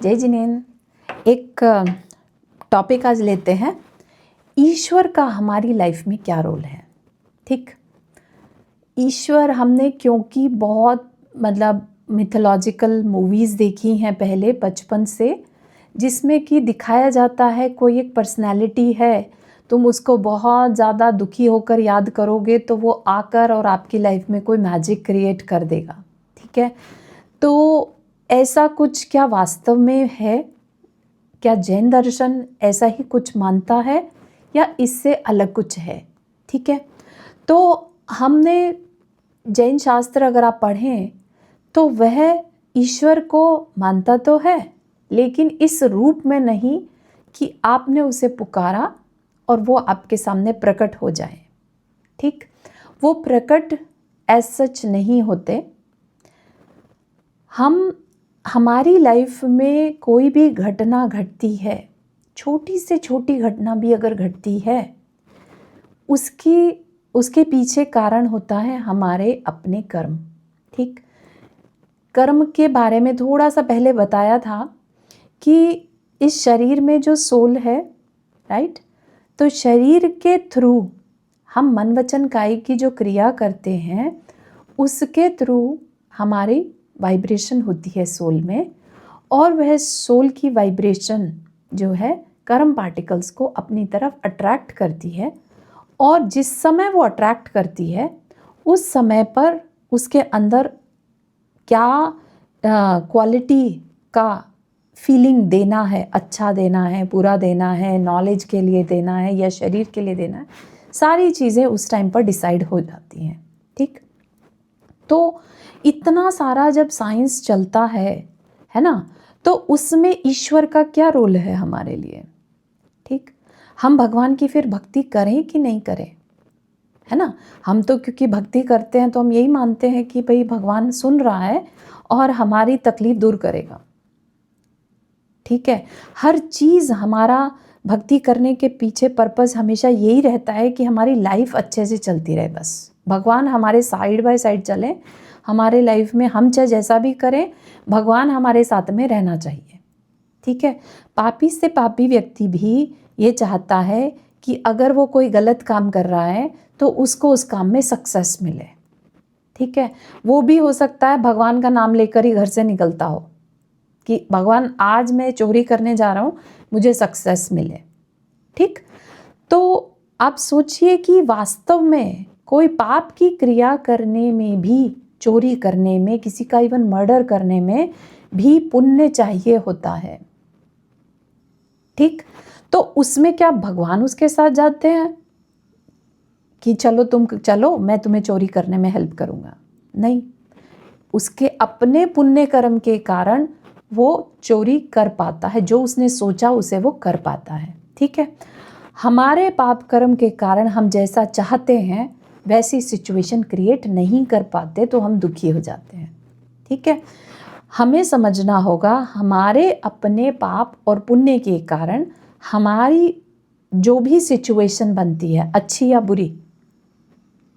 जय जिनेन। एक टॉपिक आज लेते हैं, ईश्वर का हमारी लाइफ में क्या रोल है। ठीक, ईश्वर हमने क्योंकि बहुत मिथोलॉजिकल मूवीज़ देखी हैं पहले बचपन से, जिसमें कि दिखाया जाता है कोई एक पर्सनैलिटी है, तुम उसको बहुत ज़्यादा दुखी होकर याद करोगे तो वो आकर और आपकी लाइफ में कोई मैजिक क्रिएट कर देगा। ठीक है, तो ऐसा कुछ क्या वास्तव में है? क्या जैन दर्शन ऐसा ही कुछ मानता है या इससे अलग कुछ है? ठीक है, तो हमने जैन शास्त्र अगर आप पढ़ें तो वह ईश्वर को मानता तो है, लेकिन इस रूप में नहीं कि आपने उसे पुकारा और वो आपके सामने प्रकट हो जाए। ठीक, वो प्रकट एज सच नहीं होते। हमारी लाइफ में कोई भी घटना घटती है, छोटी से छोटी घटना भी अगर घटती है, उसके पीछे कारण होता है हमारे अपने कर्म। ठीक, कर्म के बारे में थोड़ा सा पहले बताया था कि इस शरीर में जो सोल है, राइट, तो शरीर के थ्रू हम मन वचन काया की जो क्रिया करते हैं उसके थ्रू हमारी वाइब्रेशन होती है सोल में, और वह सोल की वाइब्रेशन जो है कर्म पार्टिकल्स को अपनी तरफ अट्रैक्ट करती है, और जिस समय वो अट्रैक्ट करती है उस समय पर उसके अंदर क्या क्वालिटी का फीलिंग देना है, अच्छा देना है, बुरा देना है, नॉलेज के लिए देना है या शरीर के लिए देना है, सारी चीज़ें उस टाइम पर डिसाइड हो जाती हैं। ठीक, तो इतना सारा जब साइंस चलता है ना, तो उसमें ईश्वर का क्या रोल है हमारे लिए। ठीक, हम भगवान की फिर भक्ति करें कि नहीं करें, है ना। हम तो क्योंकि भक्ति करते हैं तो हम यही मानते हैं कि भाई भगवान सुन रहा है और हमारी तकलीफ दूर करेगा। ठीक है, हर चीज़ हमारा भक्ति करने के पीछे पर्पस हमेशा यही रहता है कि हमारी लाइफ अच्छे से चलती रहे। बस भगवान हमारे साइड बाय साइड चले हमारे लाइफ में, हम चाहे जैसा भी करें भगवान हमारे साथ में रहना चाहिए। ठीक है, पापी से पापी व्यक्ति भी ये चाहता है कि अगर वो कोई गलत काम कर रहा है तो उसको उस काम में सक्सेस मिले। ठीक है, वो भी हो सकता है भगवान का नाम लेकर ही घर से निकलता हो कि भगवान आज मैं चोरी करने जा रहा हूँ, मुझे सक्सेस मिले। ठीक, तो आप सोचिए कि वास्तव में कोई पाप की क्रिया करने में भी, चोरी करने में, किसी का इवन मर्डर करने में भी पुण्य चाहिए होता है। ठीक, तो उसमें क्या भगवान उसके साथ जाते हैं कि चलो तुम चलो मैं तुम्हें चोरी करने में हेल्प करूंगा? नहीं, उसके अपने पुण्य कर्म के कारण वो चोरी कर पाता है, जो उसने सोचा उसे वो कर पाता है। ठीक है, हमारे पाप कर्म के कारण हम जैसा चाहते हैं वैसी सिचुएशन क्रिएट नहीं कर पाते तो हम दुखी हो जाते हैं। ठीक है, हमें समझना होगा हमारे अपने पाप और पुण्य के कारण हमारी जो भी सिचुएशन बनती है, अच्छी या बुरी,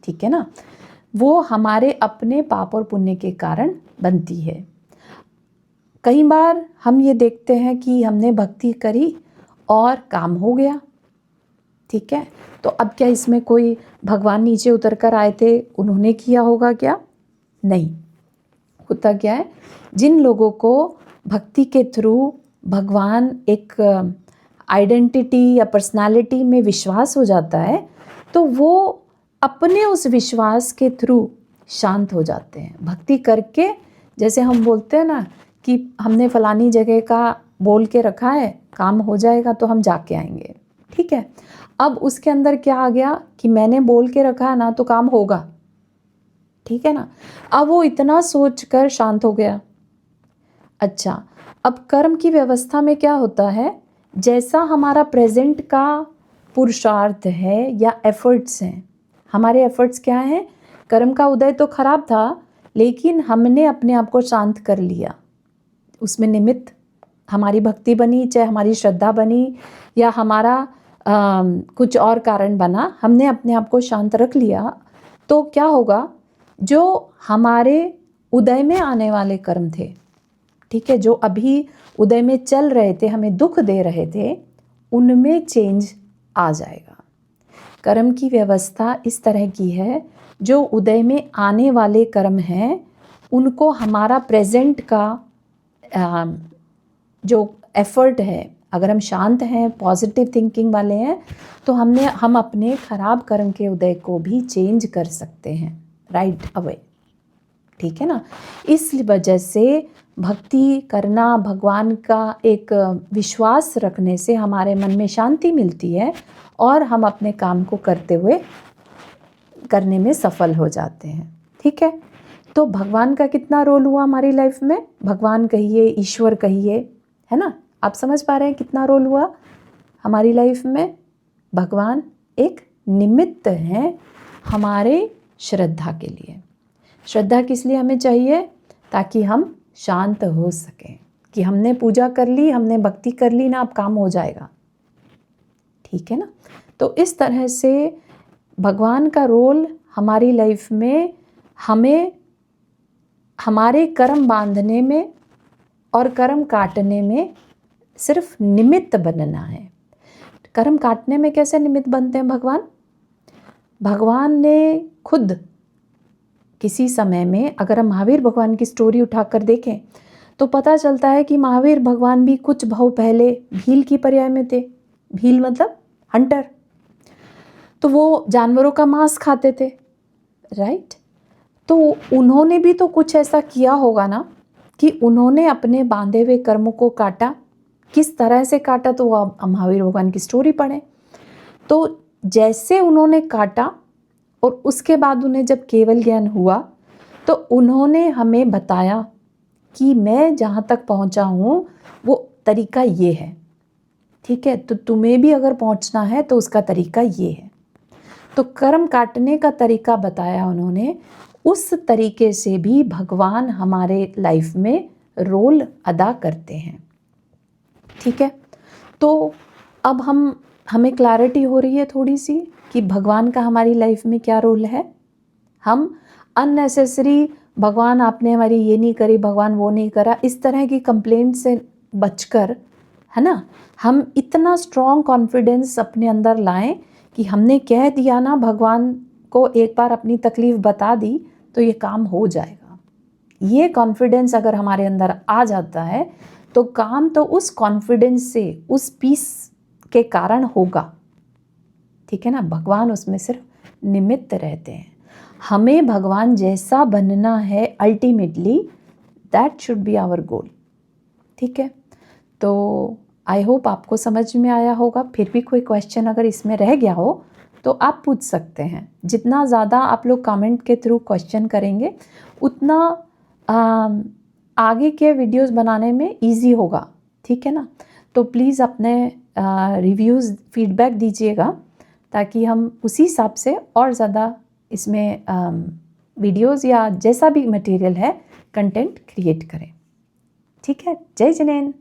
ठीक है ना, वो हमारे अपने पाप और पुण्य के कारण बनती है। कई बार हम ये देखते हैं कि हमने भक्ति करी और काम हो गया। ठीक है, तो अब क्या इसमें कोई भगवान नीचे उतर कर आए थे, उन्होंने किया होगा क्या? नहीं। होता क्या है, जिन लोगों को भक्ति के थ्रू भगवान एक आइडेंटिटी या पर्सनालिटी में विश्वास हो जाता है तो वो अपने उस विश्वास के थ्रू शांत हो जाते हैं। भक्ति करके, जैसे हम बोलते हैं ना कि हमने फलानी जगह का बोल के रखा है, काम हो जाएगा तो हम जाके आएंगे। ठीक है, अब उसके अंदर क्या आ गया कि मैंने बोल के रखा है ना तो काम होगा। ठीक है ना, अब वो इतना सोचकर शांत हो गया। अच्छा, अब कर्म की व्यवस्था में क्या होता है, जैसा हमारा प्रेजेंट का पुरुषार्थ है या एफर्ट्स हैं, हमारे एफर्ट्स क्या हैं, कर्म का उदय तो खराब था लेकिन हमने अपने आप को शांत कर लिया, उसमें निमित्त हमारी भक्ति बनी, चाहे हमारी श्रद्धा बनी या हमारा कुछ और कारण बना, हमने अपने आप को शांत रख लिया, तो क्या होगा, जो हमारे उदय में आने वाले कर्म थे, ठीक है, जो अभी उदय में चल रहे थे, हमें दुख दे रहे थे, उनमें चेंज आ जाएगा। कर्म की व्यवस्था इस तरह की है, जो उदय में आने वाले कर्म हैं उनको हमारा प्रेजेंट का जो एफर्ट है, अगर हम शांत हैं, पॉजिटिव थिंकिंग वाले हैं, तो हम अपने खराब कर्म के उदय को भी चेंज कर सकते हैं राइट अवे, ठीक है ना। इस वजह से भक्ति करना, भगवान का एक विश्वास रखने से हमारे मन में शांति मिलती है और हम अपने काम को करने में सफल हो जाते हैं, ठीक है। तो भगवान का कितना रोल हुआ हमारी लाइफ में, भगवान कहिए, ईश्वर कहिए, है ना। आप समझ पा रहे हैं कितना रोल हुआ हमारी लाइफ में। भगवान एक निमित्त हैं हमारे श्रद्धा के लिए। श्रद्धा किस लिए हमें चाहिए, ताकि हम शांत हो सकें, कि हमने पूजा कर ली, हमने भक्ति कर ली ना, अब काम हो जाएगा, ठीक है ना। तो इस तरह से भगवान का रोल हमारी लाइफ में हमें हमारे कर्म बांधने में और कर्म काटने में सिर्फ निमित्त बनना है। कर्म काटने में कैसे निमित्त बनते हैं भगवान ने खुद किसी समय में, अगर हम महावीर भगवान की स्टोरी उठाकर देखें तो पता चलता है कि महावीर भगवान भी कुछ भाव पहले भील की पर्याय में थे। भील मतलब हंटर, तो वो जानवरों का मांस खाते थे, राइट। तो उन्होंने भी तो कुछ ऐसा किया होगा ना, कि उन्होंने अपने बांधे हुए कर्मों को काटा। किस तरह से काटा, तो वो आप महावीर भगवान की स्टोरी पढ़ें। तो जैसे उन्होंने काटा और उसके बाद उन्हें जब केवल ज्ञान हुआ, तो उन्होंने हमें बताया कि मैं जहाँ तक पहुँचा हूँ वो तरीका ये है, ठीक है। तो तुम्हें भी अगर पहुँचना है तो उसका तरीका ये है। तो कर्म काटने का तरीका बताया उन्होंने। उस तरीके से भी भगवान हमारे लाइफ में रोल अदा करते हैं, ठीक है। तो अब हमें क्लैरिटी हो रही है थोड़ी सी कि भगवान का हमारी लाइफ में क्या रोल है। हम अननेसेसरी भगवान आपने हमारी ये नहीं करी, भगवान वो नहीं करा, इस तरह की कंप्लेंट से बचकर, है ना, हम इतना स्ट्रॉन्ग कॉन्फिडेंस अपने अंदर लाएं कि हमने कह दिया ना, भगवान को एक बार अपनी तकलीफ़ बता दी तो ये काम हो जाएगा। ये कॉन्फिडेंस अगर हमारे अंदर आ जाता है तो काम तो उस कॉन्फिडेंस से, उस पीस के कारण होगा, ठीक है ना। भगवान उसमें सिर्फ निमित्त रहते हैं। हमें भगवान जैसा बनना है ultimately, that should be our goal, ठीक है। तो आई होप आपको समझ में आया होगा। फिर भी कोई क्वेश्चन अगर इसमें रह गया हो तो आप पूछ सकते हैं। जितना ज़्यादा आप लोग कमेंट के थ्रू क्वेश्चन करेंगे उतना आगे के वीडियोस बनाने में इजी होगा, ठीक है ना। तो प्लीज़ अपने रिव्यूज़ फीडबैक दीजिएगा, ताकि हम उसी हिसाब से और ज़्यादा इसमें वीडियोस या जैसा भी मटेरियल है कंटेंट क्रिएट करें, ठीक है। जय जिनेंद्र।